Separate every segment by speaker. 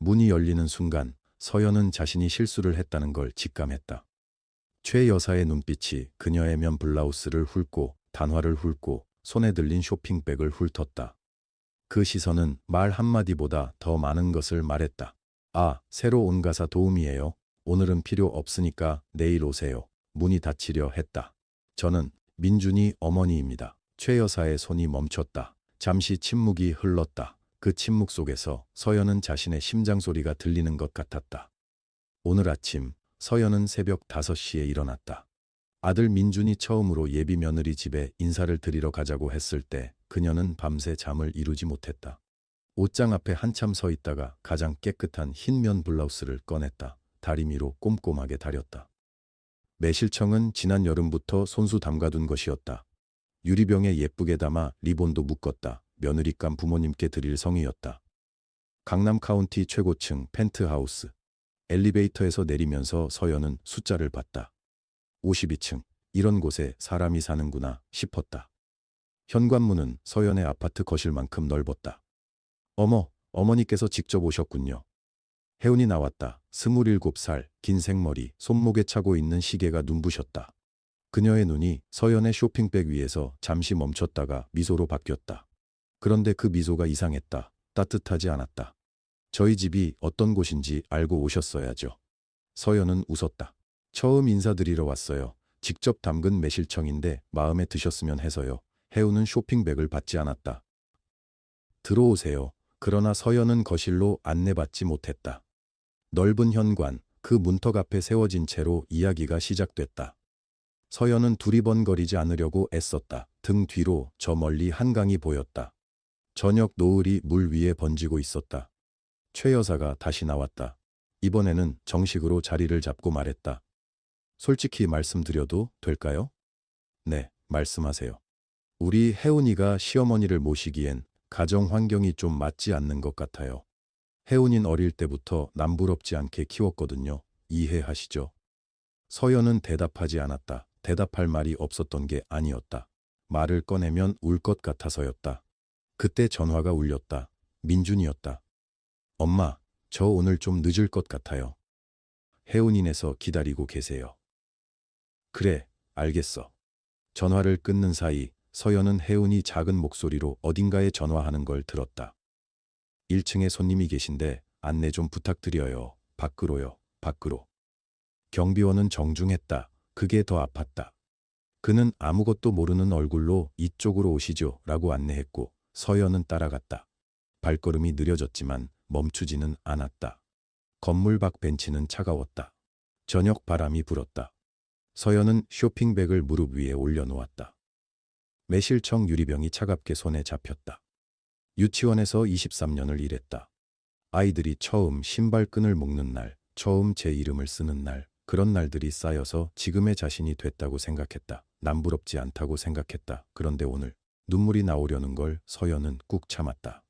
Speaker 1: 문이 열리는 순간 서연은 자신이 실수를 했다는 걸 직감했다. 최 여사의 눈빛이 그녀의 면 블라우스를 훑고 단화를 훑고 손에 들린 쇼핑백을 훑었다. 그 시선은 말 한마디보다 더 많은 것을 말했다. 아, 새로 온 가사 도움이에요. 오늘은 필요 없으니까 내일 오세요. 문이 닫히려 했다. 저는 민준이 어머니입니다. 최 여사의 손이 멈췄다. 잠시 침묵이 흘렀다. 그 침묵 속에서 서연은 자신의 심장 소리가 들리는 것 같았다. 오늘 아침 서연은 새벽 5시에 일어났다. 아들 민준이 처음으로 예비 며느리 집에 인사를 드리러 가자고 했을 때 그녀는 밤새 잠을 이루지 못했다. 옷장 앞에 한참 서 있다가 가장 깨끗한 흰 면 블라우스를 꺼냈다. 다리미로 꼼꼼하게 다렸다. 매실청은 지난 여름부터 손수 담가둔 것이었다. 유리병에 예쁘게 담아 리본도 묶었다. 며느리감 부모님께 드릴 성의였다. 강남 카운티 최고층 펜트하우스. 엘리베이터에서 내리면서 서연은 숫자를 봤다. 52층. 이런 곳에 사람이 사는구나 싶었다. 현관문은 서연의 아파트 거실만큼 넓었다. 어머, 어머니께서 직접 오셨군요. 혜운이 나왔다. 27살, 긴 생머리, 손목에 차고 있는 시계가 눈부셨다. 그녀의 눈이 서연의 쇼핑백 위에서 잠시 멈췄다가 미소로 바뀌었다. 그런데 그 미소가 이상했다. 따뜻하지 않았다. 저희 집이 어떤 곳인지 알고 오셨어야죠. 서연은 웃었다. 처음 인사드리러 왔어요. 직접 담근 매실청인데 마음에 드셨으면 해서요. 혜우는 쇼핑백을 받지 않았다. 들어오세요. 그러나 서연은 거실로 안내받지 못했다. 넓은 현관, 그 문턱 앞에 세워진 채로 이야기가 시작됐다. 서연은 두리번거리지 않으려고 애썼다. 등 뒤로 저 멀리 한강이 보였다. 저녁 노을이 물 위에 번지고 있었다. 최 여사가 다시 나왔다. 이번에는 정식으로 자리를 잡고 말했다. 솔직히 말씀드려도 될까요? 네, 말씀하세요. 우리 혜운이가 시어머니를 모시기엔 가정 환경이 좀 맞지 않는 것 같아요. 혜운이는 어릴 때부터 남부럽지 않게 키웠거든요. 이해하시죠? 서연은 대답하지 않았다. 대답할 말이 없었던 게 아니었다. 말을 꺼내면 울 것 같아서였다. 그때 전화가 울렸다. 민준이었다. 엄마, 저 오늘 좀 늦을 것 같아요. 혜운이네서 기다리고 계세요. 그래, 알겠어. 전화를 끊는 사이 서연은 혜운이 작은 목소리로 어딘가에 전화하는 걸 들었다. 1층에 손님이 계신데 안내 좀 부탁드려요. 밖으로요. 밖으로. 경비원은 정중했다. 그게 더 아팠다. 그는 아무것도 모르는 얼굴로 이쪽으로 오시죠 라고 안내했고 서연은 따라갔다. 발걸음이 느려졌지만 멈추지는 않았다. 건물 밖 벤치는 차가웠다. 저녁 바람이 불었다. 서연은 쇼핑백을 무릎 위에 올려놓았다. 매실청 유리병이 차갑게 손에 잡혔다. 유치원에서 23년을 일했다. 아이들이 처음 신발끈을 묶는 날, 처음 제 이름을 쓰는 날, 그런 날들이 쌓여서 지금의 자신이 됐다고 생각했다. 남부럽지 않다고 생각했다. 그런데 오늘 눈물이 나오려는 걸 서연은 꾹 참았다.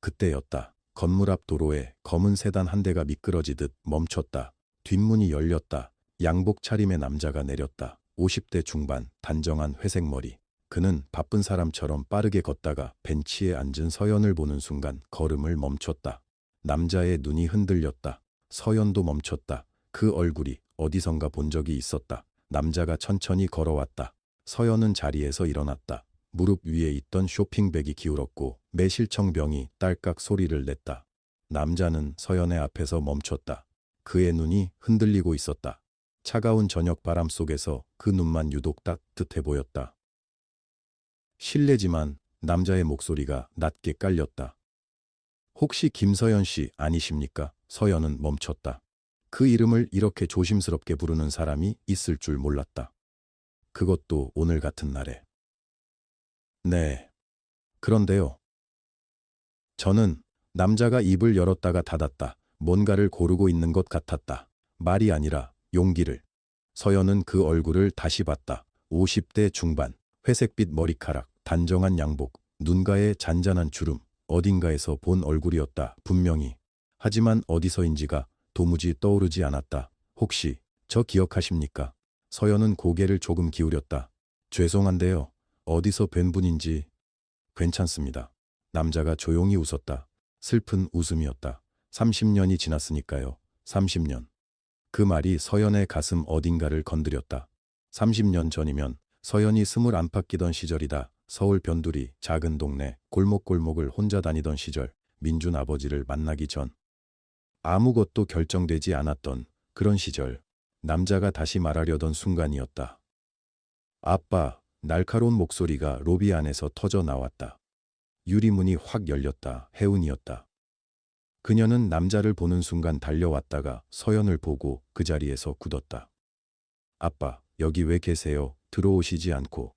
Speaker 1: 그때였다. 건물 앞 도로에 검은 세단 한 대가 미끄러지듯 멈췄다. 뒷문이 열렸다. 양복 차림의 남자가 내렸다. 50대 중반, 단정한 회색 머리. 그는 바쁜 사람처럼 빠르게 걷다가 벤치에 앉은 서연을 보는 순간 걸음을 멈췄다. 남자의 눈이 흔들렸다. 서연도 멈췄다. 그 얼굴이 어디선가 본 적이 있었다. 남자가 천천히 걸어왔다. 서연은 자리에서 일어났다. 무릎 위에 있던 쇼핑백이 기울었고 매실청 병이 딸깍 소리를 냈다. 남자는 서연의 앞에서 멈췄다. 그의 눈이 흔들리고 있었다. 차가운 저녁 바람 속에서 그 눈만 유독 따뜻해 보였다. 실례지만 남자의 목소리가 낮게 깔렸다. 혹시 김서연 씨 아니십니까? 서연은 멈췄다. 그 이름을 이렇게 조심스럽게 부르는 사람이 있을 줄 몰랐다. 그것도 오늘 같은 날에. 네. 그런데요. 저는 남자가 입을 열었다가 닫았다. 뭔가를 고르고 있는 것 같았다. 말이 아니라 용기를. 서연은 그 얼굴을 다시 봤다. 50대 중반, 회색빛 머리카락, 단정한 양복, 눈가에 잔잔한 주름, 어딘가에서 본 얼굴이었다. 분명히. 하지만 어디서인지가 도무지 떠오르지 않았다. 혹시 저 기억하십니까? 서연은 고개를 조금 기울였다. 죄송한데요. 어디서 뵌 분인지. 괜찮습니다. 남자가 조용히 웃었다. 슬픈 웃음이었다. 30년이 지났으니까요. 30년. 그 말이 서연의 가슴 어딘가를 건드렸다. 30년 전이면 서연이 스물 안팎 끼던 시절이다. 서울 변두리, 작은 동네, 골목골목을 혼자 다니던 시절, 민준 아버지를 만나기 전. 아무것도 결정되지 않았던 그런 시절, 남자가 다시 말하려던 순간이었다. 아빠, 날카로운 목소리가 로비 안에서 터져 나왔다. 유리문이 확 열렸다. 혜운이었다. 그녀는 남자를 보는 순간 달려왔다가 서연을 보고 그 자리에서 굳었다. 아빠, 여기 왜 계세요? 들어오시지 않고.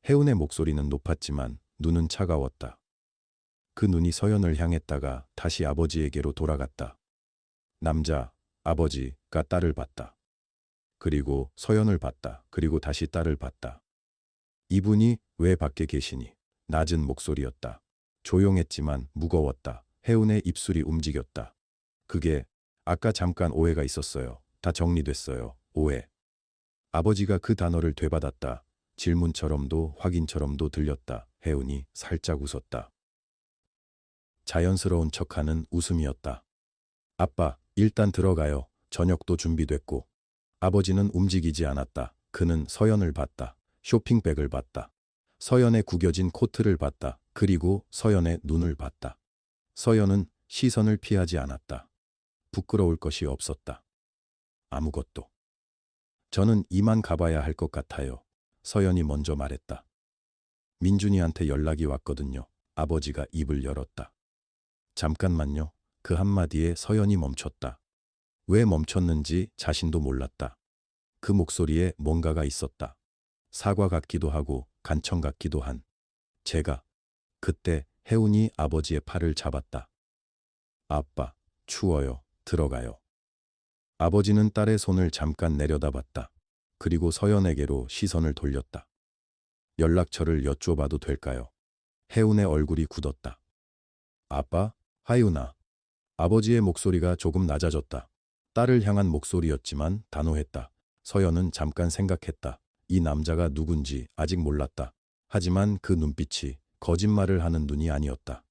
Speaker 1: 혜운의 목소리는 높았지만 눈은 차가웠다. 그 눈이 서연을 향했다가 다시 아버지에게로 돌아갔다. 남자, 아버지가 딸을 봤다. 그리고 서연을 봤다. 그리고 다시 딸을 봤다. 이분이 왜 밖에 계시니? 낮은 목소리였다. 조용했지만 무거웠다. 혜운의 입술이 움직였다. 그게 아까 잠깐 오해가 있었어요. 다 정리됐어요. 오해. 아버지가 그 단어를 되받았다. 질문처럼도 확인처럼도 들렸다. 혜운이 살짝 웃었다. 자연스러운 척하는 웃음이었다. 아빠, 일단 들어가요. 저녁도 준비됐고. 아버지는 움직이지 않았다. 그는 서연을 봤다. 쇼핑백을 봤다. 서연의 구겨진 코트를 봤다. 그리고 서연의 눈을 봤다. 서연은 시선을 피하지 않았다. 부끄러울 것이 없었다. 아무것도. 저는 이만 가봐야 할 것 같아요. 서연이 먼저 말했다. 민준이한테 연락이 왔거든요. 아버지가 입을 열었다. 잠깐만요. 그 한마디에 서연이 멈췄다. 왜 멈췄는지 자신도 몰랐다. 그 목소리에 뭔가가 있었다. 사과 같기도 하고 간청 같기도 한. 제가 그때 혜운이 아버지의 팔을 잡았다. 아빠, 추워요. 들어가요. 아버지는 딸의 손을 잠깐 내려다봤다. 그리고 서연에게로 시선을 돌렸다. 연락처를 여쭤봐도 될까요? 혜운의 얼굴이 굳었다. 아빠, 하윤아. 아버지의 목소리가 조금 낮아졌다. 딸을 향한 목소리였지만 단호했다. 서연은 잠깐 생각했다. 이 남자가 누군지 아직 몰랐다. 하지만 그 눈빛이 거짓말을 하는 눈이 아니었다.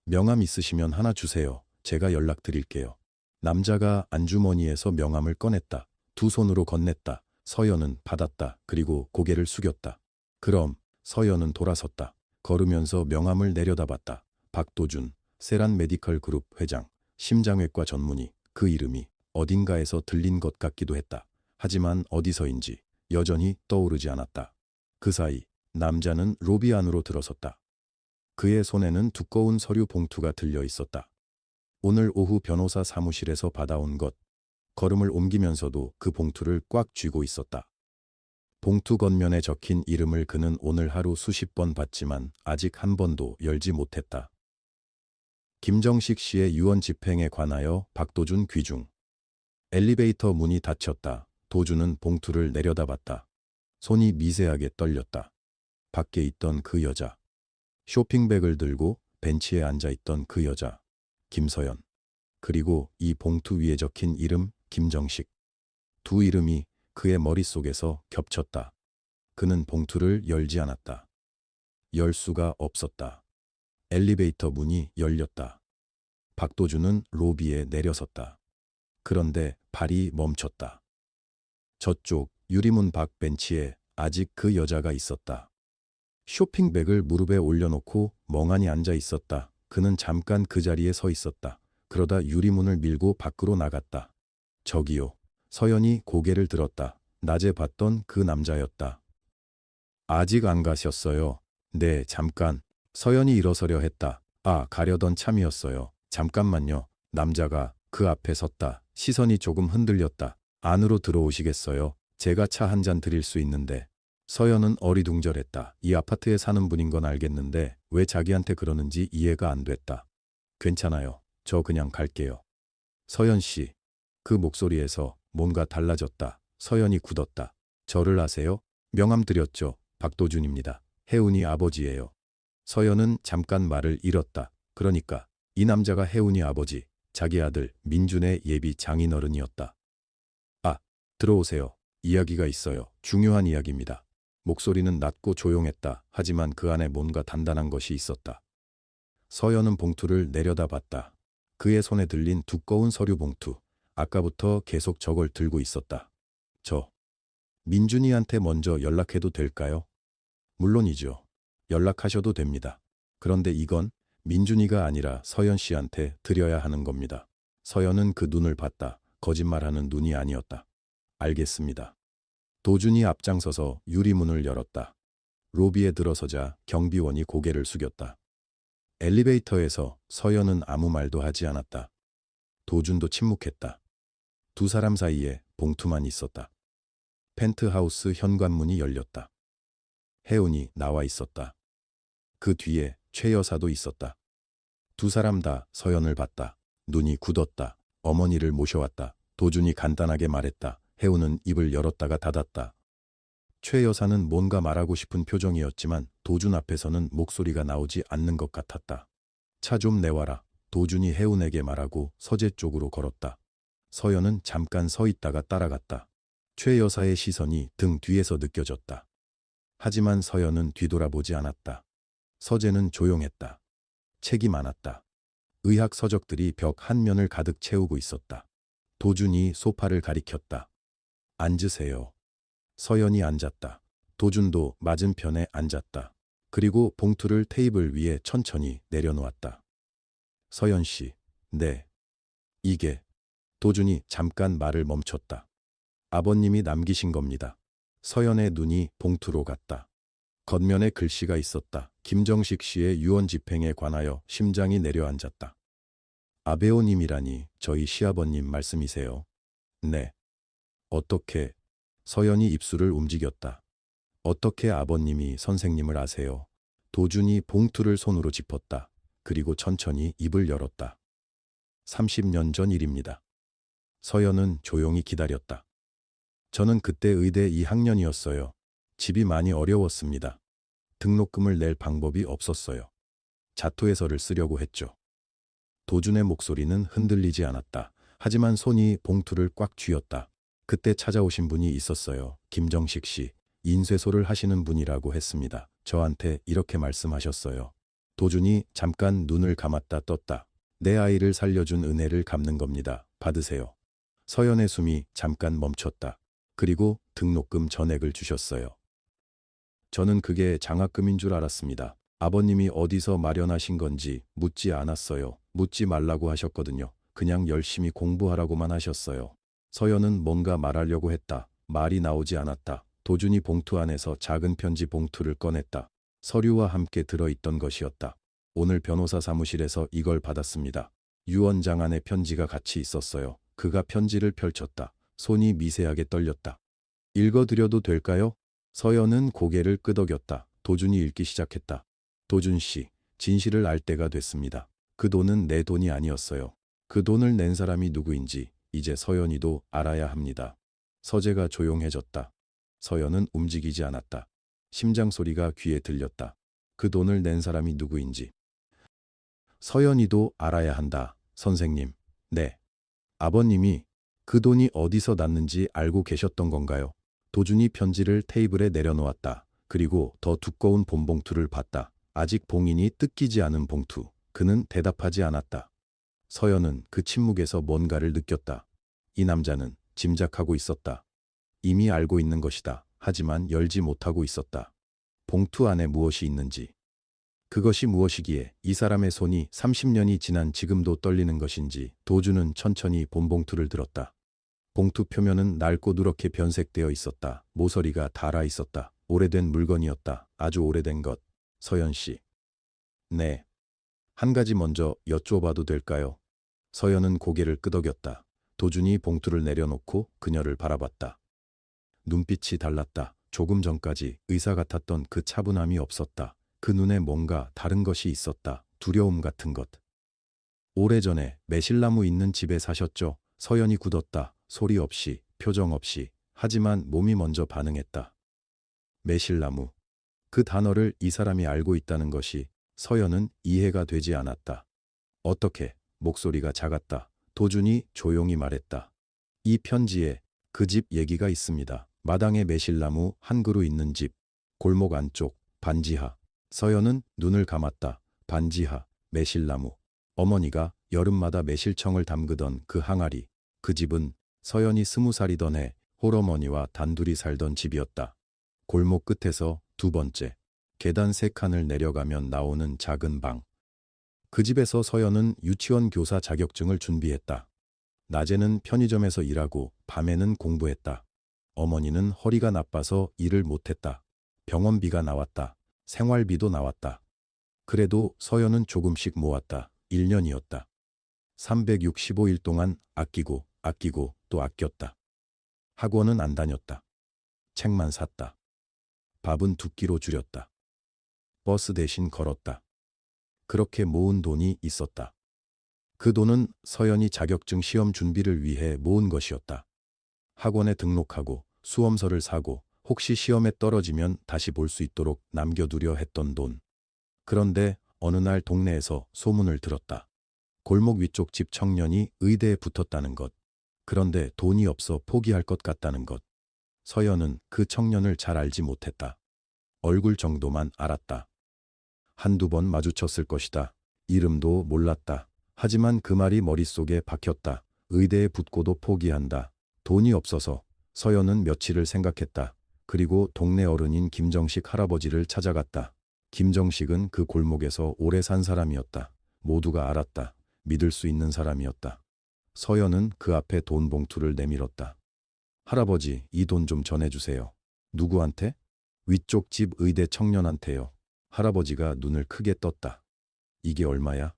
Speaker 1: 명함 있으시면 하나 주세요. 제가 연락드릴게요. 남자가 안주머니에서 명함을 꺼냈다. 두 손으로 건넸다. 서연은 받았다. 그리고 고개를 숙였다. 그럼 서연은 돌아섰다. 걸으면서 명함을 내려다봤다. 박도준, 세란 메디컬 그룹 회장, 심장외과 전문의. 그 이름이 어딘가에서 들린 것 같기도 했다. 하지만 어디서인지 여전히 떠오르지 않았다. 그 사이 남자는 로비 안으로 들어섰다. 그의 손에는 두꺼운 서류 봉투가 들려 있었다. 오늘 오후 변호사 사무실에서 받아온 것. 걸음을 옮기면서도 그 봉투를 꽉 쥐고 있었다. 봉투 겉면에 적힌 이름을 그는 오늘 하루 수십 번 봤지만 아직 한 번도 열지 못했다. 김정식 씨의 유언 집행에 관하여 박도준 귀중. 엘리베이터 문이 닫혔다. 도준은 봉투를 내려다봤다. 손이 미세하게 떨렸다. 밖에 있던 그 여자. 쇼핑백을 들고 벤치에 앉아있던 그 여자. 김서연. 그리고 이 봉투 위에 적힌 이름 김정식. 두 이름이 그의 머릿속에서 겹쳤다. 그는 봉투를 열지 않았다. 열 수가 없었다. 엘리베이터 문이 열렸다. 박도준은 로비에 내려섰다. 그런데 발이 멈췄다. 저쪽 유리문 밖 벤치에 아직 그 여자가 있었다. 쇼핑백을 무릎에 올려놓고 멍하니 앉아 있었다. 그는 잠깐 그 자리에 서 있었다. 그러다 유리문을 밀고 밖으로 나갔다. 저기요. 서연이 고개를 들었다. 낮에 봤던 그 남자였다. 아직 안 가셨어요? 네, 잠깐. 서연이 일어서려 했다. 아, 가려던 참이었어요. 잠깐만요. 남자가 그 앞에 섰다. 시선이 조금 흔들렸다. 안으로 들어오시겠어요? 제가 차 한 잔 드릴 수 있는데. 서연은 어리둥절했다. 이 아파트에 사는 분인 건 알겠는데 왜 자기한테 그러는지 이해가 안 됐다. 괜찮아요. 저 그냥 갈게요. 서연 씨. 그 목소리에서 뭔가 달라졌다. 서연이 굳었다. 저를 아세요? 명함 드렸죠. 박도준입니다. 혜운이 아버지예요. 서연은 잠깐 말을 잃었다. 그러니까 이 남자가 혜운이 아버지, 자기 아들 민준의 예비 장인어른이었다. 아, 들어오세요. 이야기가 있어요. 중요한 이야기입니다. 목소리는 낮고 조용했다. 하지만 그 안에 뭔가 단단한 것이 있었다. 서연은 봉투를 내려다봤다. 그의 손에 들린 두꺼운 서류 봉투. 아까부터 계속 저걸 들고 있었다. 저 민준이한테 먼저 연락해도 될까요? 물론이죠. 연락하셔도 됩니다. 그런데 이건 민준이가 아니라 서연 씨한테 드려야 하는 겁니다. 서연은 그 눈을 봤다. 거짓말하는 눈이 아니었다. 알겠습니다. 도준이 앞장서서 유리문을 열었다. 로비에 들어서자 경비원이 고개를 숙였다. 엘리베이터에서 서연은 아무 말도 하지 않았다. 도준도 침묵했다. 두 사람 사이에 봉투만 있었다. 펜트하우스 현관문이 열렸다. 혜운이 나와 있었다. 그 뒤에 최 여사도 있었다. 두 사람 다 서연을 봤다. 눈이 굳었다. 어머니를 모셔왔다. 도준이 간단하게 말했다. 혜운은 입을 열었다가 닫았다. 최 여사는 뭔가 말하고 싶은 표정이었지만 도준 앞에서는 목소리가 나오지 않는 것 같았다. 차 좀 내와라. 도준이 혜운에게 말하고 서재 쪽으로 걸었다. 서연은 잠깐 서 있다가 따라갔다. 최 여사의 시선이 등 뒤에서 느껴졌다. 하지만 서연은 뒤돌아보지 않았다. 서재는 조용했다. 책이 많았다. 의학 서적들이 벽 한 면을 가득 채우고 있었다. 도준이 소파를 가리켰다. 앉으세요. 서연이 앉았다. 도준도 맞은편에 앉았다. 그리고 봉투를 테이블 위에 천천히 내려놓았다. 서연 씨, 네. 이게. 도준이 잠깐 말을 멈췄다. 아버님이 남기신 겁니다. 서연의 눈이 봉투로 갔다. 겉면에 글씨가 있었다. 김정식 씨의 유언 집행에 관하여 심장이 내려앉았다. 아베오님이라니 저희 시아버님 말씀이세요? 네. 어떻게? 서연이 입술을 움직였다. 어떻게 아버님이 선생님을 아세요? 도준이 봉투를 손으로 짚었다. 그리고 천천히 입을 열었다. 30년 전 일입니다. 서연은 조용히 기다렸다. 저는 그때 의대 2학년이었어요. 집이 많이 어려웠습니다. 등록금을 낼 방법이 없었어요. 자투해서를 쓰려고 했죠. 도준의 목소리는 흔들리지 않았다. 하지만 손이 봉투를 꽉 쥐었다. 그때 찾아오신 분이 있었어요. 김정식 씨, 인쇄소를 하시는 분이라고 했습니다. 저한테 이렇게 말씀하셨어요. 도준이 잠깐 눈을 감았다 떴다. 내 아이를 살려준 은혜를 갚는 겁니다. 받으세요. 서연의 숨이 잠깐 멈췄다. 그리고 등록금 전액을 주셨어요. 저는 그게 장학금인 줄 알았습니다. 아버님이 어디서 마련하신 건지 묻지 않았어요. 묻지 말라고 하셨거든요. 그냥 열심히 공부하라고만 하셨어요. 서연은 뭔가 말하려고 했다. 말이 나오지 않았다. 도준이 봉투 안에서 작은 편지 봉투를 꺼냈다. 서류와 함께 들어있던 것이었다. 오늘 변호사 사무실에서 이걸 받았습니다. 유언장 안에 편지가 같이 있었어요. 그가 편지를 펼쳤다. 손이 미세하게 떨렸다. 읽어드려도 될까요? 서연은 고개를 끄덕였다. 도준이 읽기 시작했다. 도준 씨, 진실을 알 때가 됐습니다. 그 돈은 내 돈이 아니었어요. 그 돈을 낸 사람이 누구인지 이제 서연이도 알아야 합니다. 서재가 조용해졌다. 서연은 움직이지 않았다. 심장 소리가 귀에 들렸다. 그 돈을 낸 사람이 누구인지. 서연이도 알아야 한다. 선생님. 네. 아버님이 그 돈이 어디서 났는지 알고 계셨던 건가요? 도준이 편지를 테이블에 내려놓았다. 그리고 더 두꺼운 본봉투를 봤다. 아직 봉인이 뜯기지 않은 봉투. 그는 대답하지 않았다. 서연은 그 침묵에서 뭔가를 느꼈다. 이 남자는 짐작하고 있었다. 이미 알고 있는 것이다. 하지만 열지 못하고 있었다. 봉투 안에 무엇이 있는지. 그것이 무엇이기에 이 사람의 손이 30년이 지난 지금도 떨리는 것인지. 도준은 천천히 본봉투를 들었다. 봉투 표면은 낡고 누렇게 변색되어 있었다. 모서리가 닳아 있었다. 오래된 물건이었다. 아주 오래된 것. 서연 씨. 네. 한 가지 먼저 여쭤봐도 될까요? 서연은 고개를 끄덕였다. 도준이 봉투를 내려놓고 그녀를 바라봤다. 눈빛이 달랐다. 조금 전까지 의사 같았던 그 차분함이 없었다. 그 눈에 뭔가 다른 것이 있었다. 두려움 같은 것. 오래전에 매실나무 있는 집에 사셨죠? 서연이 굳었다. 소리 없이, 표정 없이. 하지만 몸이 먼저 반응했다. 매실나무. 그 단어를 이 사람이 알고 있다는 것이 서연은 이해가 되지 않았다. 어떻게? 목소리가 작았다. 도준이 조용히 말했다. 이 편지에 그 집 얘기가 있습니다. 마당에 매실나무 한 그루 있는 집. 골목 안쪽, 반지하. 서연은 눈을 감았다. 반지하, 매실나무. 어머니가 여름마다 매실청을 담그던 그 항아리, 그 집은 서연이 20살이던 해 홀어머니와 단둘이 살던 집이었다. 골목 끝에서 두 번째, 계단 3칸을 내려가면 나오는 작은 방. 그 집에서 서연은 유치원 교사 자격증을 준비했다. 낮에는 편의점에서 일하고 밤에는 공부했다. 어머니는 허리가 나빠서 일을 못했다. 병원비가 나왔다. 생활비도 나왔다. 그래도 서연은 조금씩 모았다. 1년이었다. 365일 동안 아끼고 또 아꼈다. 학원은 안 다녔다. 책만 샀다. 밥은 2끼로 줄였다. 버스 대신 걸었다. 그렇게 모은 돈이 있었다. 그 돈은 서연이 자격증 시험 준비를 위해 모은 것이었다. 학원에 등록하고 수험서를 사고 혹시 시험에 떨어지면 다시 볼 수 있도록 남겨두려 했던 돈. 그런데 어느 날 동네에서 소문을 들었다. 골목 위쪽 집 청년이 의대에 붙었다는 것. 그런데 돈이 없어 포기할 것 같다는 것. 서연은 그 청년을 잘 알지 못했다. 얼굴 정도만 알았다. 한두 번 마주쳤을 것이다. 이름도 몰랐다. 하지만 그 말이 머릿속에 박혔다. 의대에 붙고도 포기한다. 돈이 없어서. 서연은 며칠을 생각했다. 그리고 동네 어른인 김정식 할아버지를 찾아갔다. 김정식은 그 골목에서 오래 산 사람이었다. 모두가 알았다. 믿을 수 있는 사람이었다. 서연은 그 앞에 돈 봉투를 내밀었다. 할아버지, 이 돈 좀 전해주세요. 누구한테? 위쪽 집 의대 청년한테요. 할아버지가 눈을 크게 떴다. 이게 얼마야?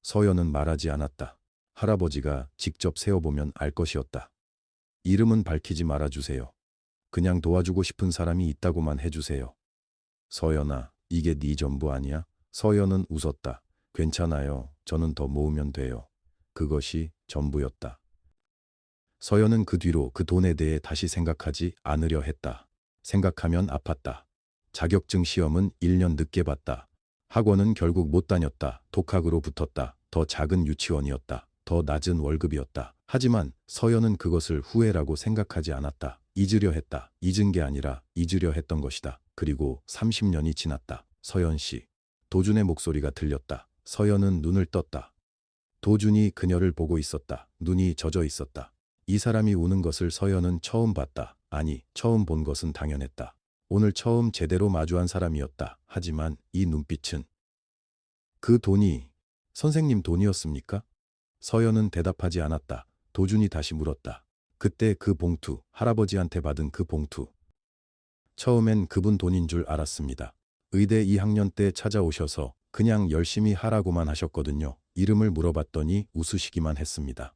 Speaker 1: 서연은 말하지 않았다. 할아버지가 직접 세어보면 알 것이었다. 이름은 밝히지 말아주세요. 그냥 도와주고 싶은 사람이 있다고만 해주세요. 서연아, 이게 네 전부 아니야? 서연은 웃었다. 괜찮아요. 저는 더 모으면 돼요. 그것이 전부였다. 서연은 그 뒤로 그 돈에 대해 다시 생각하지 않으려 했다. 생각하면 아팠다. 자격증 시험은 1년 늦게 봤다. 학원은 결국 못 다녔다. 독학으로 붙었다. 더 작은 유치원이었다. 더 낮은 월급이었다. 하지만 서연은 그것을 후회라고 생각하지 않았다. 잊으려 했다. 잊은 게 아니라 잊으려 했던 것이다. 그리고 30년이 지났다. 서연 씨. 도준의 목소리가 들렸다. 서연은 눈을 떴다. 도준이 그녀를 보고 있었다. 눈이 젖어 있었다. 이 사람이 우는 것을 서연은 처음 봤다. 아니, 처음 본 것은 당연했다. 오늘 처음 제대로 마주한 사람이었다. 하지만 이 눈빛은 그 돈이 선생님 돈이었습니까? 서연은 대답하지 않았다. 도준이 다시 물었다. 그때 그 봉투, 할아버지한테 받은 그 봉투. 처음엔 그분 돈인 줄 알았습니다. 의대 2학년 때 찾아오셔서 그냥 열심히 하라고만 하셨거든요. 이름을 물어봤더니 웃으시기만 했습니다.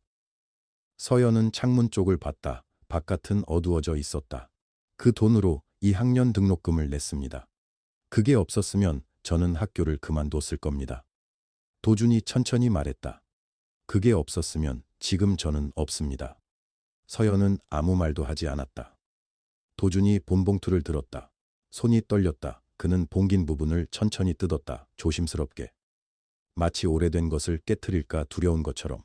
Speaker 1: 서연은 창문 쪽을 봤다. 바깥은 어두워져 있었다. 그 돈으로 2학년 등록금을 냈습니다. 그게 없었으면 저는 학교를 그만뒀을 겁니다. 도준이 천천히 말했다. 그게 없었으면 지금 저는 없습니다. 서연은 아무 말도 하지 않았다. 도준이 본봉투를 들었다. 손이 떨렸다. 그는 봉긴 부분을 천천히 뜯었다. 조심스럽게. 마치 오래된 것을 깨트릴까 두려운 것처럼.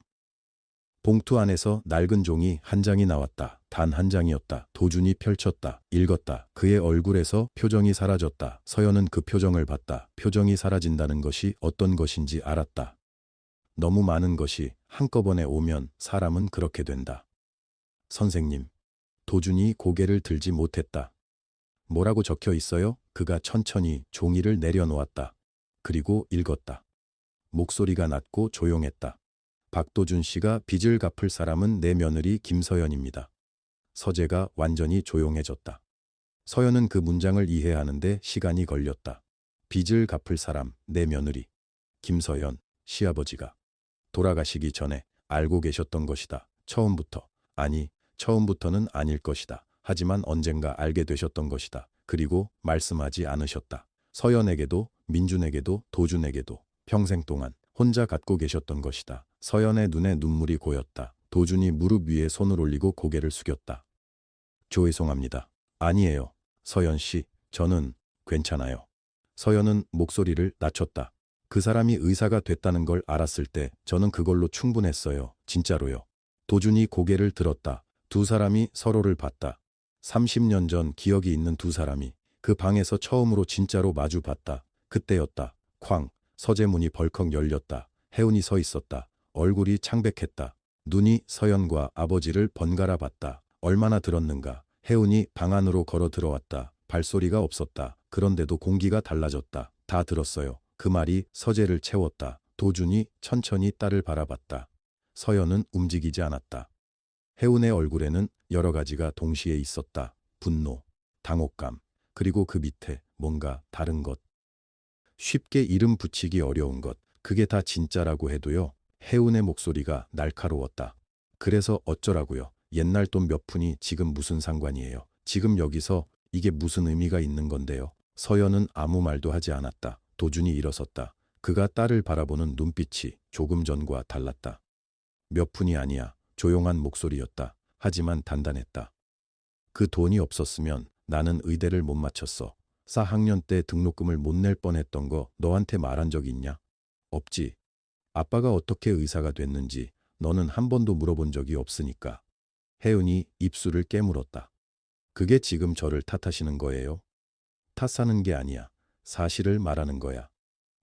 Speaker 1: 봉투 안에서 낡은 종이 한 장이 나왔다. 단 한 장이었다. 도준이 펼쳤다. 읽었다. 그의 얼굴에서 표정이 사라졌다. 서연은 그 표정을 봤다. 표정이 사라진다는 것이 어떤 것인지 알았다. 너무 많은 것이 한꺼번에 오면 사람은 그렇게 된다. 선생님. 도준이 고개를 들지 못했다. 뭐라고 적혀 있어요? 그가 천천히 종이를 내려놓았다. 그리고 읽었다. 목소리가 낮고 조용했다. 박도준 씨가 빚을 갚을 사람은 내 며느리 김서연입니다. 서재가 완전히 조용해졌다. 서연은 그 문장을 이해하는데 시간이 걸렸다. 빚을 갚을 사람, 내 며느리. 김서연, 시아버지가 돌아가시기 전에 알고 계셨던 것이다. 처음부터. 아니, 처음부터는 아닐 것이다. 하지만 언젠가 알게 되셨던 것이다. 그리고 말씀하지 않으셨다. 서연에게도, 민준에게도, 도준에게도 평생 동안 혼자 갖고 계셨던 것이다. 서연의 눈에 눈물이 고였다. 도준이 무릎 위에 손을 올리고 고개를 숙였다. 죄송합니다. 아니에요. 서연 씨, 저는 괜찮아요. 서연은 목소리를 낮췄다. 그 사람이 의사가 됐다는 걸 알았을 때 저는 그걸로 충분했어요. 진짜로요. 도준이 고개를 들었다. 두 사람이 서로를 봤다. 30년 전 기억이 있는 두 사람이 그 방에서 처음으로 진짜로 마주 봤다. 그때였다. 쾅. 서재 문이 벌컥 열렸다. 혜운이 서 있었다. 얼굴이 창백했다. 눈이 서연과 아버지를 번갈아 봤다. 얼마나 들었는가. 혜운이 방 안으로 걸어 들어왔다. 발소리가 없었다. 그런데도 공기가 달라졌다. 다 들었어요. 그 말이 서재를 채웠다. 도준이 천천히 딸을 바라봤다. 서연은 움직이지 않았다. 혜운의 얼굴에는 여러 가지가 동시에 있었다. 분노, 당혹감, 그리고 그 밑에 뭔가 다른 것. 쉽게 이름 붙이기 어려운 것. 그게 다 진짜라고 해도요. 혜운의 목소리가 날카로웠다. 그래서 어쩌라고요. 옛날 돈 몇 푼이 지금 무슨 상관이에요. 지금 여기서 이게 무슨 의미가 있는 건데요. 서연은 아무 말도 하지 않았다. 도준이 일어섰다. 그가 딸을 바라보는 눈빛이 조금 전과 달랐다. 몇 푼이 아니야. 조용한 목소리였다. 하지만 단단했다. 그 돈이 없었으면 나는 의대를 못 마쳤어. 4학년 때 등록금을 못 낼 뻔했던 거 너한테 말한 적 있냐? 없지. 아빠가 어떻게 의사가 됐는지 너는 한 번도 물어본 적이 없으니까. 혜은이 입술을 깨물었다. 그게 지금 저를 탓하시는 거예요? 탓하는 게 아니야. 사실을 말하는 거야.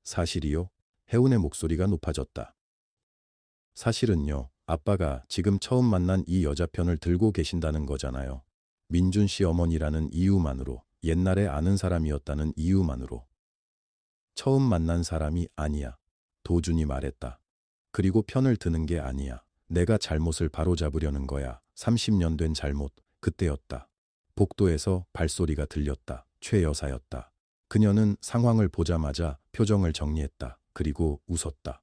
Speaker 1: 사실이요? 혜은의 목소리가 높아졌다. 사실은요, 아빠가 지금 처음 만난 이 여자 편을 들고 계신다는 거잖아요. 민준 씨 어머니라는 이유만으로, 옛날에 아는 사람이었다는 이유만으로. 처음 만난 사람이 아니야. 도준이 말했다. 그리고 편을 드는 게 아니야. 내가 잘못을 바로잡으려는 거야. 30년 된 잘못. 그때였다. 복도에서 발소리가 들렸다. 최 여사였다. 그녀는 상황을 보자마자 표정을 정리했다. 그리고 웃었다.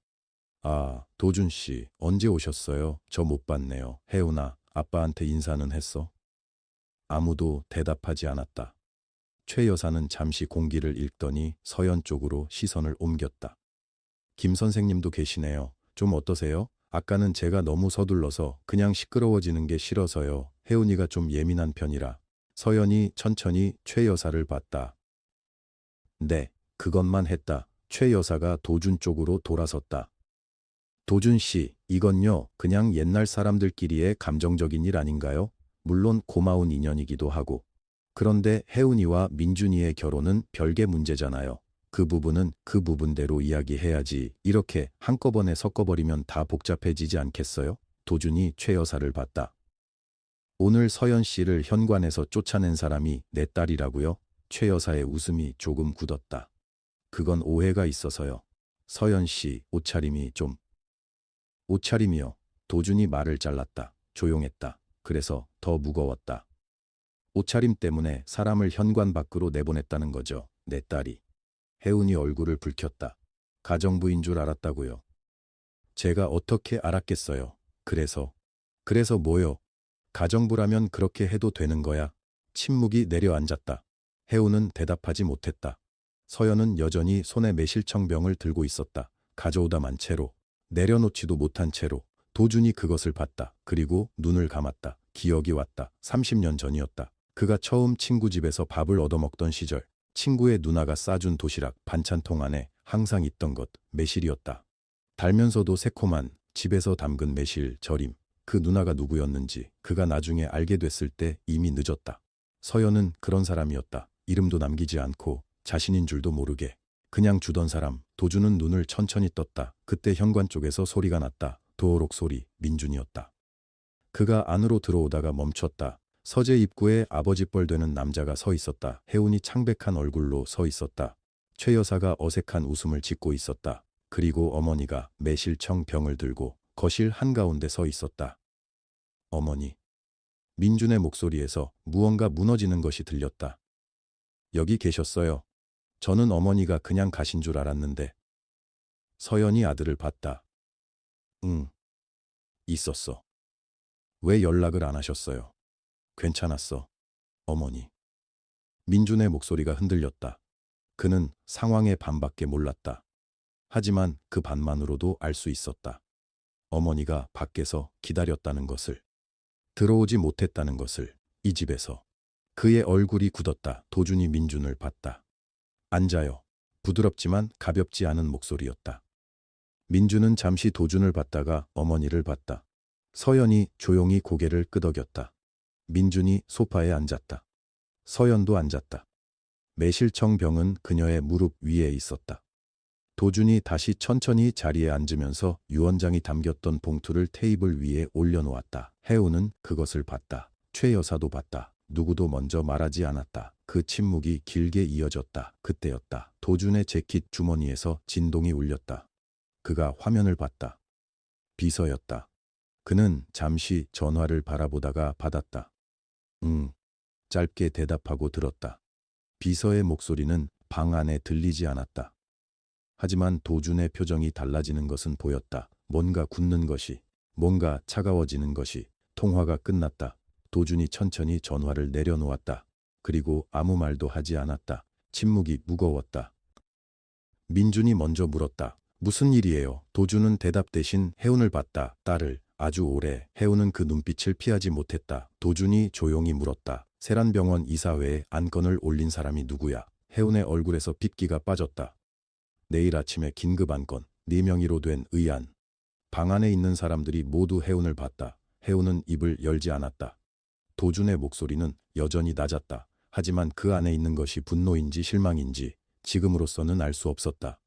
Speaker 1: 아, 도준 씨, 언제 오셨어요? 저 못 봤네요. 혜운아, 아빠한테 인사는 했어? 아무도 대답하지 않았다. 최 여사는 잠시 공기를 읽더니 서연 쪽으로 시선을 옮겼다. 김 선생님도 계시네요. 좀 어떠세요? 아까는 제가 너무 서둘러서 그냥 시끄러워지는 게 싫어서요. 혜운이가 좀 예민한 편이라. 서연이 천천히 최 여사를 봤다. 네, 그것만 했다. 최 여사가 도준 쪽으로 돌아섰다. 도준 씨, 이건요, 그냥 옛날 사람들끼리의 감정적인 일 아닌가요? 물론 고마운 인연이기도 하고. 그런데 혜운이와 민준이의 결혼은 별개 문제잖아요. 그 부분은 그 부분대로 이야기해야지. 이렇게 한꺼번에 섞어버리면 다 복잡해지지 않겠어요? 도준이 최 여사를 봤다. 오늘 서연 씨를 현관에서 쫓아낸 사람이 내 딸이라고요? 최 여사의 웃음이 조금 굳었다. 그건 오해가 있어서요. 서연 씨 옷차림이 좀... 옷차림이요. 도준이 말을 잘랐다. 조용했다. 그래서 더 무거웠다. 옷차림 때문에 사람을 현관 밖으로 내보냈다는 거죠. 내 딸이. 혜운이 얼굴을 붉혔다. 가정부인 줄 알았다고요. 제가 어떻게 알았겠어요. 그래서 뭐요? 가정부라면 그렇게 해도 되는 거야. 침묵이 내려앉았다. 혜운은 대답하지 못했다. 서연은 여전히 손에 매실청병을 들고 있었다. 가져오다 만 채로. 내려놓지도 못한 채로. 도준이 그것을 봤다. 그리고 눈을 감았다. 기억이 왔다. 30년 전이었다. 그가 처음 친구 집에서 밥을 얻어먹던 시절. 친구의 누나가 싸준 도시락 반찬통 안에 항상 있던 것, 매실이었다. 달면서도 새콤한 집에서 담근 매실 절임. 그 누나가 누구였는지 그가 나중에 알게 됐을 때 이미 늦었다. 서연은 그런 사람이었다. 이름도 남기지 않고 자신인 줄도 모르게. 그냥 주던 사람. 도준은 눈을 천천히 떴다. 그때 현관 쪽에서 소리가 났다. 도어록 소리, 민준이었다. 그가 안으로 들어오다가 멈췄다. 서재 입구에 아버지 뻘 되는 남자가 서 있었다. 혜운이 창백한 얼굴로 서 있었다. 최 여사가 어색한 웃음을 짓고 있었다. 그리고 어머니가 매실청 병을 들고 거실 한가운데 서 있었다. 어머니. 민준의 목소리에서 무언가 무너지는 것이 들렸다. 여기 계셨어요. 저는 어머니가 그냥 가신 줄 알았는데. 서연이 아들을 봤다. 응. 있었어. 왜 연락을 안 하셨어요? 괜찮았어. 어머니. 민준의 목소리가 흔들렸다. 그는 상황의 반밖에 몰랐다. 하지만 그 반만으로도 알 수 있었다. 어머니가 밖에서 기다렸다는 것을. 들어오지 못했다는 것을. 이 집에서. 그의 얼굴이 굳었다. 도준이 민준을 봤다. 앉아요. 부드럽지만 가볍지 않은 목소리였다. 민준은 잠시 도준을 봤다가 어머니를 봤다. 서연이 조용히 고개를 끄덕였다. 민준이 소파에 앉았다. 서연도 앉았다. 매실청 병은 그녀의 무릎 위에 있었다. 도준이 다시 천천히 자리에 앉으면서 유언장이 담겼던 봉투를 테이블 위에 올려놓았다. 해우는 그것을 봤다. 최 여사도 봤다. 누구도 먼저 말하지 않았다. 그 침묵이 길게 이어졌다. 그때였다. 도준의 재킷 주머니에서 진동이 울렸다. 그가 화면을 봤다. 비서였다. 그는 잠시 전화를 바라보다가 받았다. 응. 짧게 대답하고 들었다. 비서의 목소리는 방 안에 들리지 않았다. 하지만 도준의 표정이 달라지는 것은 보였다. 뭔가 굳는 것이, 뭔가 차가워지는 것이. 통화가 끝났다. 도준이 천천히 전화를 내려놓았다. 그리고 아무 말도 하지 않았다. 침묵이 무거웠다. 민준이 먼저 물었다. 무슨 일이에요? 도준은 대답 대신 해운을 봤다. 딸을. 아주 오래. 해운은 그 눈빛을 피하지 못했다. 도준이 조용히 물었다. 세란병원 이사회에 안건을 올린 사람이 누구야? 해운의 얼굴에서 핏기가 빠졌다. 내일 아침에 긴급 안건, 4명의로 된 의안. 방 안에 있는 사람들이 모두 해운을 봤다. 해운은 입을 열지 않았다. 도준의 목소리는 여전히 낮았다. 하지만 그 안에 있는 것이 분노인지 실망인지 지금으로서는 알 수 없었다.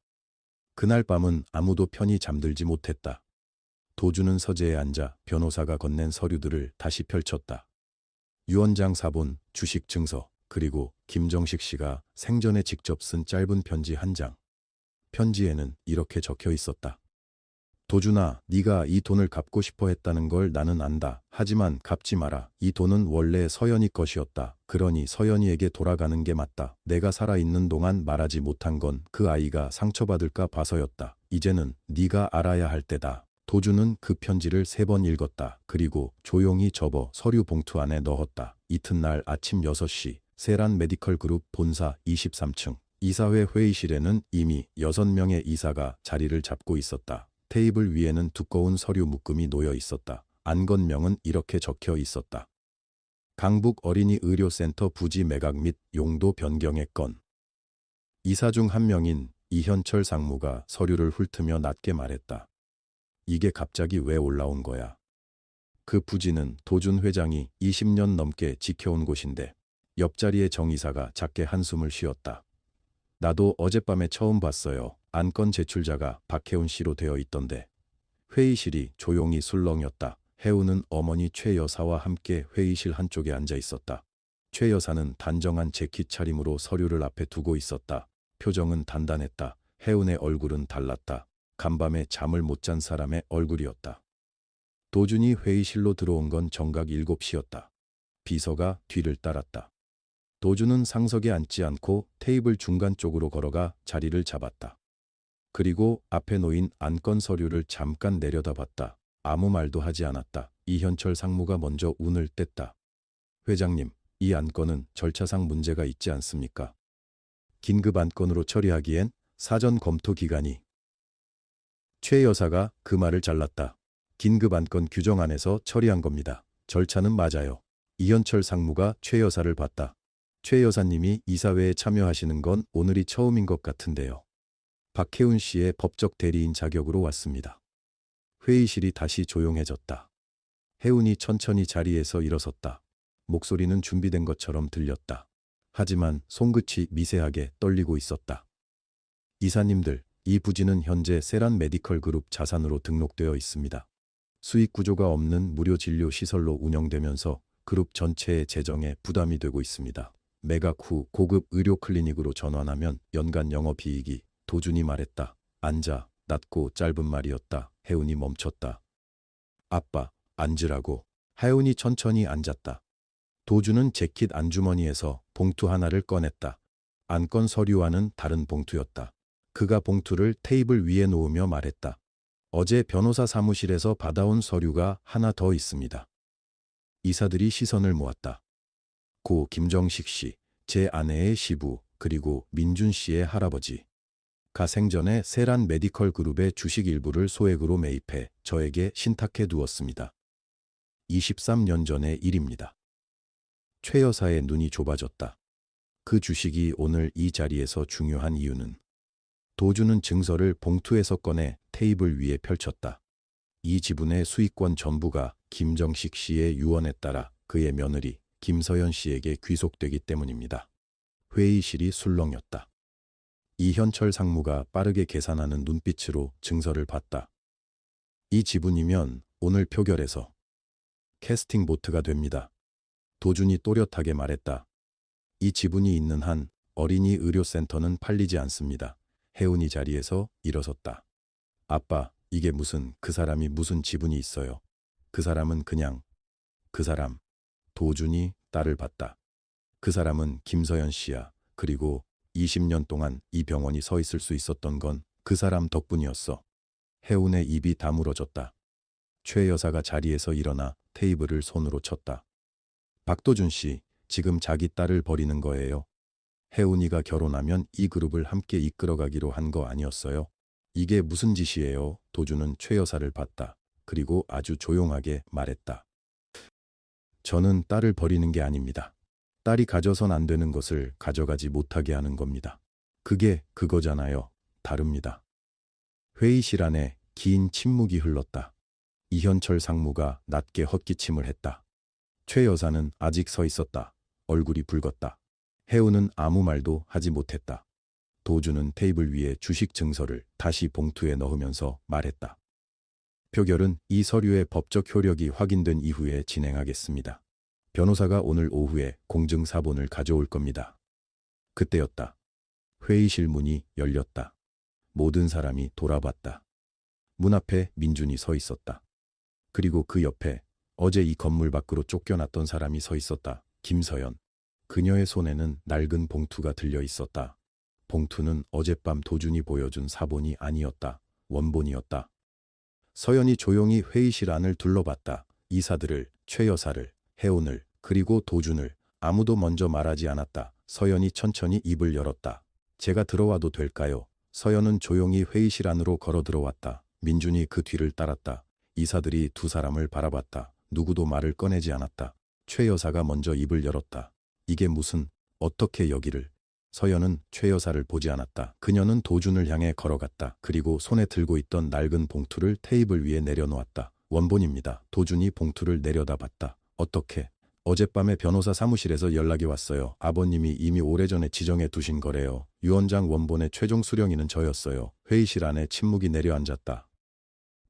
Speaker 1: 그날 밤은 아무도 편히 잠들지 못했다. 도준은 서재에 앉아 변호사가 건넨 서류들을 다시 펼쳤다. 유언장 사본, 주식 증서, 그리고 김정식 씨가 생전에 직접 쓴 짧은 편지 한 장. 편지에는 이렇게 적혀 있었다. 도준아, 네가 이 돈을 갚고 싶어 했다는 걸 나는 안다. 하지만 갚지 마라. 이 돈은 원래 서연이 것이었다. 그러니 서연이에게 돌아가는 게 맞다. 내가 살아있는 동안 말하지 못한 건 그 아이가 상처받을까 봐서였다. 이제는 네가 알아야 할 때다. 도준은 그 편지를 3번 읽었다. 그리고 조용히 접어 서류 봉투 안에 넣었다. 이튿날 아침 6시 세란 메디컬 그룹 본사 23층 이사회 회의실에는 이미 6명의 이사가 자리를 잡고 있었다. 테이블 위에는 두꺼운 서류 묶음이 놓여 있었다. 안건명은 이렇게 적혀 있었다. 강북 어린이 의료센터 부지 매각 및 용도 변경의 건. 이사 중 한 명인 이현철 상무가 서류를 훑으며 낮게 말했다. 이게 갑자기 왜 올라온 거야? 그 부지는 도준 회장이 20년 넘게 지켜온 곳인데. 옆자리의 정 이사가 작게 한숨을 쉬었다. 나도 어젯밤에 처음 봤어요. 안건 제출자가 박혜운 씨로 되어 있던데. 회의실이 조용히 술렁였다. 해운은 어머니 최 여사와 함께 회의실 한쪽에 앉아 있었다. 최 여사는 단정한 재킷 차림으로 서류를 앞에 두고 있었다. 표정은 단단했다. 해운의 얼굴은 달랐다. 간밤에 잠을 못 잔 사람의 얼굴이었다. 도준이 회의실로 들어온 건 정각 7시였다. 비서가 뒤를 따랐다. 도준은 상석에 앉지 않고 테이블 중간 쪽으로 걸어가 자리를 잡았다. 그리고 앞에 놓인 안건 서류를 잠깐 내려다봤다. 아무 말도 하지 않았다. 이현철 상무가 먼저 운을 뗐다. 회장님, 이 안건은 절차상 문제가 있지 않습니까? 긴급 안건으로 처리하기엔 사전 검토 기간이. 최 여사가 그 말을 잘랐다. 긴급 안건 규정 안에서 처리한 겁니다. 절차는 맞아요. 이현철 상무가 최 여사를 봤다. 최 여사님이 이사회에 참여하시는 건 오늘이 처음인 것 같은데요. 박혜운 씨의 법적 대리인 자격으로 왔습니다. 회의실이 다시 조용해졌다. 혜운이 천천히 자리에서 일어섰다. 목소리는 준비된 것처럼 들렸다. 하지만 손끝이 미세하게 떨리고 있었다. 이사님들, 이 부지는 현재 세란 메디컬 그룹 자산으로 등록되어 있습니다. 수익 구조가 없는 무료 진료 시설로 운영되면서 그룹 전체의 재정에 부담이 되고 있습니다. 매각 후 고급 의료 클리닉으로 전환하면 연간 영업이익이. 도준이 말했다. 앉아. 낮고 짧은 말이었다. 해운이 멈췄다. 아빠, 앉으라고. 해운이 천천히 앉았다. 도준은 재킷 안주머니에서 봉투 하나를 꺼냈다. 안건 서류와는 다른 봉투였다. 그가 봉투를 테이블 위에 놓으며 말했다. 어제 변호사 사무실에서 받아온 서류가 하나 더 있습니다. 이사들이 시선을 모았다. 고 김정식 씨, 제 아내의 시부, 그리고 민준 씨의 할아버지. 가 생전에 세란 메디컬 그룹의 주식 일부를 소액으로 매입해 저에게 신탁해 두었습니다. 23년 전의 일입니다. 최 여사의 눈이 좁아졌다. 그 주식이 오늘 이 자리에서 중요한 이유는. 도준은 증서를 봉투에서 꺼내 테이블 위에 펼쳤다. 이 지분의 수익권 전부가 김정식 씨의 유언에 따라 그의 며느리 김서연 씨에게 귀속되기 때문입니다. 회의실이 술렁였다. 이현철 상무가 빠르게 계산하는 눈빛으로 증서를 봤다. 이 지분이면 오늘 표결에서 캐스팅 보트가 됩니다. 도준이 또렷하게 말했다. 이 지분이 있는 한 어린이 의료센터는 팔리지 않습니다. 혜운이 자리에서 일어섰다. 아빠, 이게 무슨, 그 사람이 무슨 지분이 있어요. 그 사람은 그냥, 그 사람. 도준이 딸을 봤다. 그 사람은 김서연 씨야. 그리고 20년 동안 이 병원이 서 있을 수 있었던 건 그 사람 덕분이었어. 혜운의 입이 다물어졌다. 최 여사가 자리에서 일어나 테이블을 손으로 쳤다. 박도준 씨, 지금 자기 딸을 버리는 거예요. 혜운이가 결혼하면 이 그룹을 함께 이끌어가기로 한 거 아니었어요? 이게 무슨 짓이에요? 도준은 최 여사를 봤다. 그리고 아주 조용하게 말했다. 저는 딸을 버리는 게 아닙니다. 딸이 가져선 안 되는 것을 가져가지 못하게 하는 겁니다. 그게 그거잖아요. 다릅니다. 회의실 안에 긴 침묵이 흘렀다. 이현철 상무가 낮게 헛기침을 했다. 최 여사는 아직 서 있었다. 얼굴이 붉었다. 혜우는 아무 말도 하지 못했다. 도준은 테이블 위에 주식 증서를 다시 봉투에 넣으면서 말했다. 표결은 이 서류의 법적 효력이 확인된 이후에 진행하겠습니다. 변호사가 오늘 오후에 공증사본을 가져올 겁니다. 그때였다. 회의실 문이 열렸다. 모든 사람이 돌아봤다. 문 앞에 민준이 서 있었다. 그리고 그 옆에 어제 이 건물 밖으로 쫓겨났던 사람이 서 있었다. 김서연. 그녀의 손에는 낡은 봉투가 들려 있었다. 봉투는 어젯밤 도준이 보여준 사본이 아니었다. 원본이었다. 서연이 조용히 회의실 안을 둘러봤다. 이사들을, 최 여사를, 혜운을, 그리고 도준을. 아무도 먼저 말하지 않았다. 서연이 천천히 입을 열었다. 제가 들어와도 될까요? 서연은 조용히 회의실 안으로 걸어 들어왔다. 민준이 그 뒤를 따랐다. 이사들이 두 사람을 바라봤다. 누구도 말을 꺼내지 않았다. 최 여사가 먼저 입을 열었다. 이게 무슨, 어떻게 여기를. 서연은 최 여사를 보지 않았다. 그녀는 도준을 향해 걸어갔다. 그리고 손에 들고 있던 낡은 봉투를 테이블 위에 내려놓았다. 원본입니다. 도준이 봉투를 내려다봤다. 어떻게? 어젯밤에 변호사 사무실에서 연락이 왔어요. 아버님이 이미 오래전에 지정해 두신 거래요. 유 원장 원본의 최종 수령인은 저였어요. 회의실 안에 침묵이 내려앉았다.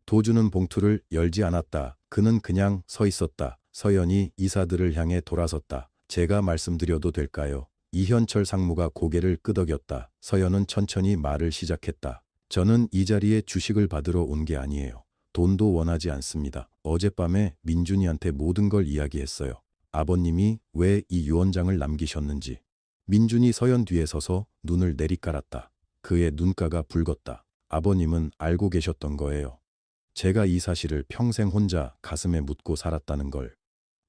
Speaker 1: 도준은 봉투를 열지 않았다. 그는 그냥 서 있었다. 서연이 이사들을 향해 돌아섰다. 제가 말씀드려도 될까요? 이현철 상무가 고개를 끄덕였다. 서연은 천천히 말을 시작했다. 저는 이 자리에 주식을 받으러 온 게 아니에요. 돈도 원하지 않습니다. 어젯밤에 민준이한테 모든 걸 이야기했어요. 아버님이 왜 이 유 원장을 남기셨는지. 민준이 서연 뒤에 서서 눈을 내리깔았다. 그의 눈가가 붉었다. 아버님은 알고 계셨던 거예요. 제가 이 사실을 평생 혼자 가슴에 묻고 살았다는 걸.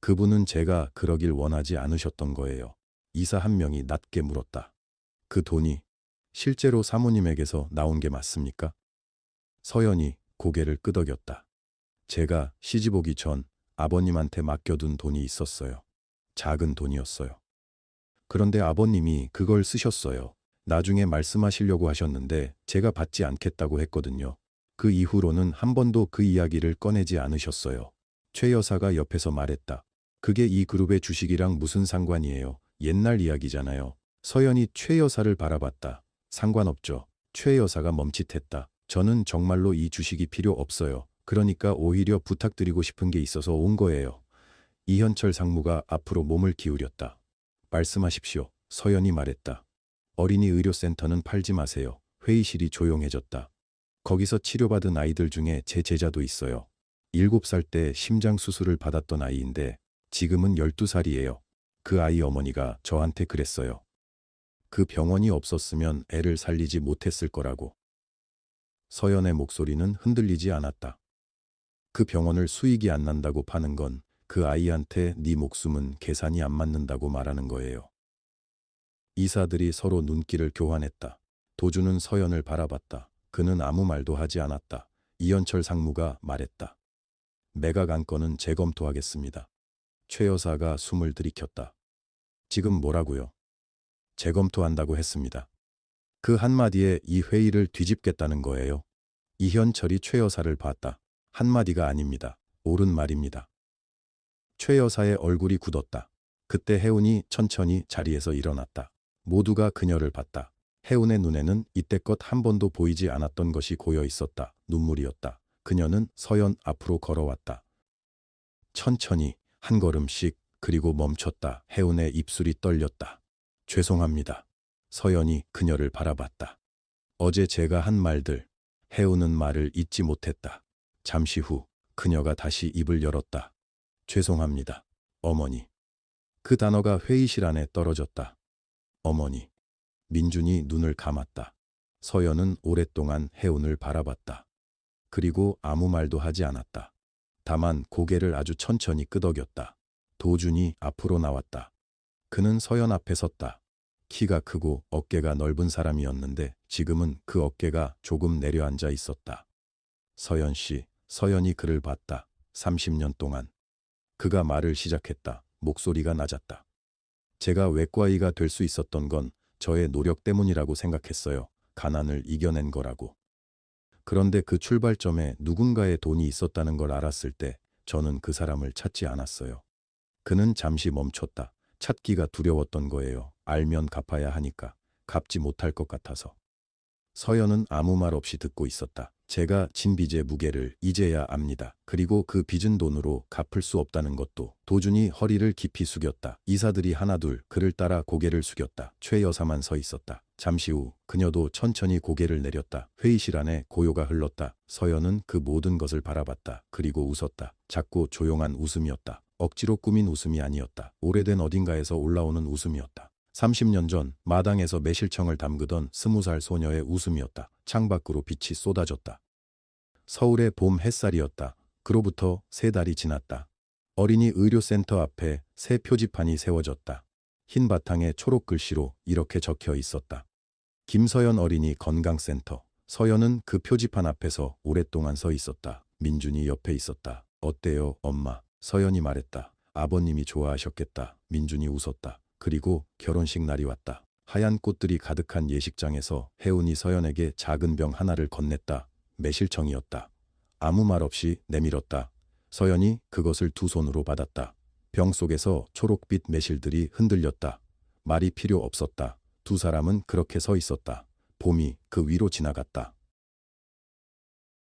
Speaker 1: 그분은 제가 그러길 원하지 않으셨던 거예요. 이사 한 명이 낮게 물었다. 그 돈이 실제로 사모님에게서 나온 게 맞습니까? 서연이 고개를 끄덕였다. 제가 시집 오기 전 아버님한테 맡겨둔 돈이 있었어요. 작은 돈이었어요. 그런데 아버님이 그걸 쓰셨어요. 나중에 말씀하시려고 하셨는데 제가 받지 않겠다고 했거든요. 그 이후로는 한 번도 그 이야기를 꺼내지 않으셨어요. 최 여사가 옆에서 말했다. 그게 이 그룹의 주식이랑 무슨 상관이에요? 옛날 이야기잖아요. 서연이 최 여사를 바라봤다. 상관없죠. 최 여사가 멈칫했다. 저는 정말로 이 주식이 필요 없어요. 그러니까 오히려 부탁드리고 싶은 게 있어서 온 거예요. 이현철 상무가 앞으로 몸을 기울였다. 말씀하십시오. 서연이 말했다. 어린이 의료센터는 팔지 마세요. 회의실이 조용해졌다. 거기서 치료받은 아이들 중에 제 제자도 있어요. 7살 때 심장 수술을 받았던 아이인데 지금은 12살이에요. 그 아이 어머니가 저한테 그랬어요. 그 병원이 없었으면 애를 살리지 못했을 거라고. 서연의 목소리는 흔들리지 않았다. 그 병원을 수익이 안 난다고 파는 건 그 아이한테 네 목숨은 계산이 안 맞는다고 말하는 거예요. 이사들이 서로 눈길을 교환했다. 도준은 서연을 바라봤다. 그는 아무 말도 하지 않았다. 이현철 상무가 말했다. 매각 안건은 재검토하겠습니다. 최 여사가 숨을 들이켰다. 지금 뭐라고요? 재검토한다고 했습니다. 그 한마디에 이 회의를 뒤집겠다는 거예요. 이현철이 최 여사를 봤다. 한마디가 아닙니다. 옳은 말입니다. 최 여사의 얼굴이 굳었다. 그때 혜운이 천천히 자리에서 일어났다. 모두가 그녀를 봤다. 혜운의 눈에는 이때껏 한 번도 보이지 않았던 것이 고여 있었다. 눈물이었다. 그녀는 서연 앞으로 걸어왔다. 천천히 한 걸음씩. 그리고 멈췄다. 혜운의 입술이 떨렸다. 죄송합니다. 서연이 그녀를 바라봤다. 어제 제가 한 말들. 혜운은 말을 잊지 못했다. 잠시 후 그녀가 다시 입을 열었다. 죄송합니다. 어머니. 그 단어가 회의실 안에 떨어졌다. 어머니. 민준이 눈을 감았다. 서연은 오랫동안 혜운을 바라봤다. 그리고 아무 말도 하지 않았다. 다만 고개를 아주 천천히 끄덕였다. 도준이 앞으로 나왔다. 그는 서연 앞에 섰다. 키가 크고 어깨가 넓은 사람이었는데 지금은 그 어깨가 조금 내려앉아 있었다. 서연 씨, 서연이 그를 봤다. 30년 동안. 그가 말을 시작했다. 목소리가 낮았다. 제가 외과의가 될 수 있었던 건 저의 노력 때문이라고 생각했어요. 가난을 이겨낸 거라고. 그런데 그 출발점에 누군가의 돈이 있었다는 걸 알았을 때 저는 그 사람을 찾지 않았어요. 그는 잠시 멈췄다. 찾기가 두려웠던 거예요. 알면 갚아야 하니까. 갚지 못할 것 같아서. 서연은 아무 말 없이 듣고 있었다. 제가 진 빚의 무게를 이제야 압니다. 그리고 그 빚은 돈으로 갚을 수 없다는 것도. 도준이 허리를 깊이 숙였다. 이사들이 하나둘 그를 따라 고개를 숙였다. 최 여사만 서 있었다. 잠시 후 그녀도 천천히 고개를 내렸다. 회의실 안에 고요가 흘렀다. 서연은 그 모든 것을 바라봤다. 그리고 웃었다. 작고 조용한 웃음이었다. 억지로 꾸민 웃음이 아니었다. 오래된 어딘가에서 올라오는 웃음이었다. 30년 전 마당에서 매실청을 담그던 20살 소녀의 웃음이었다. 창밖으로 빛이 쏟아졌다. 서울의 봄 햇살이었다. 그로부터 3달이 지났다. 어린이 의료센터 앞에 새 표지판이 세워졌다. 흰 바탕에 초록 글씨로 이렇게 적혀 있었다. 김서연 어린이 건강센터. 서연은 그 표지판 앞에서 오랫동안 서 있었다. 민준이 옆에 있었다. 어때요, 엄마? 서연이 말했다. 아버님이 좋아하셨겠다. 민준이 웃었다. 그리고 결혼식 날이 왔다. 하얀 꽃들이 가득한 예식장에서 혜운이 서연에게 작은 병 하나를 건넸다. 매실청이었다. 아무 말 없이 내밀었다. 서연이 그것을 두 손으로 받았다. 병 속에서 초록빛 매실들이 흔들렸다. 말이 필요 없었다. 두 사람은 그렇게 서 있었다. 봄이 그 위로 지나갔다.